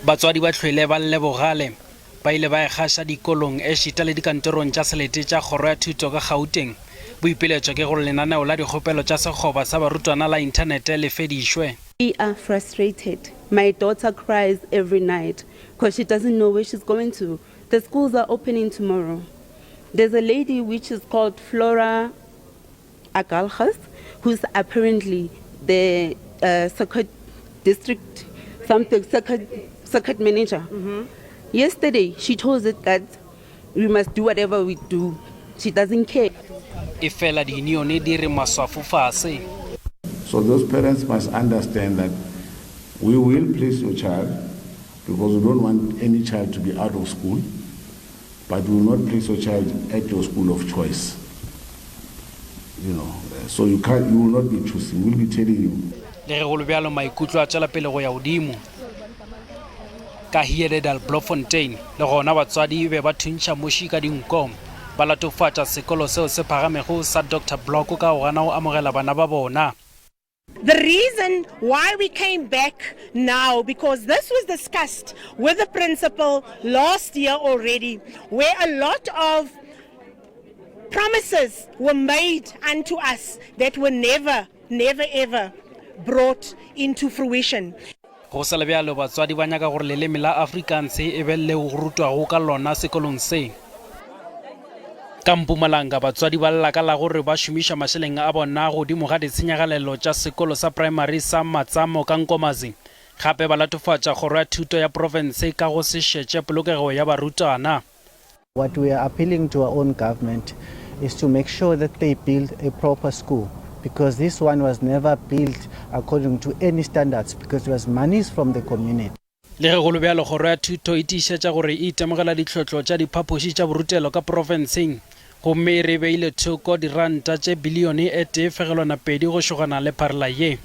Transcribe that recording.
batswadi ba hlwele ba lebogale ba ile ba kgasha dikolong e šita le dikantorong tša selete tša kgoro ya thuto ka Gauteng. Boipiletšo ke gore lenaneo la dikgopelo tša sekgoba sa Barutwana la inthanete le fedišwe. We are frustrated. My daughter cries every night because she doesn't know where she's going to. The schools are opening tomorrow. There's a lady which is called Flora Agalhas, who's apparently the circuit district, circuit manager. Yesterday, she told us that we must do whatever we do. She doesn't care. So those parents must understand that we will place your child because we don't want any child to be out of school, but we will not place your child at your school of choice. You know, so you will not be choosing. We'll be telling you. Ka hiededal Bloemfontein le gona batswadi be ba thuntša moši ka dinkom ba latofatša sekolo seo se phagamego sa Dr. Block ka go gana go amogela bana ba bona. The reason why we came back now, because this was discussed with the principal last year already, where a lot of promises were made unto us that were never ever brought into fruition. Go sa le bjalo batswadi ba nyaka gore leleme la Afrikaans e be le go rutwago ka lona sekolong se. Ka Mpumalanga batswadi ba lla ka la gore ba šomiša mašeleng a bona godimo ga ditshenyagalelo tša sekolo sa primary sa Matsamo ka Nkomazi. Gape ba latofatša kgoro ya thuto ya profense ka go se šetše polokego ya Barutwana. What we are appealing to our own government is to make sure that they build a proper school, because this one was never built according to any standards, because it was monies from the community. Le ge go lebjalo kgoro ya thuto e tiišetša gore e itemogela ditlhotlho tša diphapoši tša borutelo ka profenseng, gomme re beile thoko diranta tše bilione e tee fegelwana pedi go šogana le pharela ye.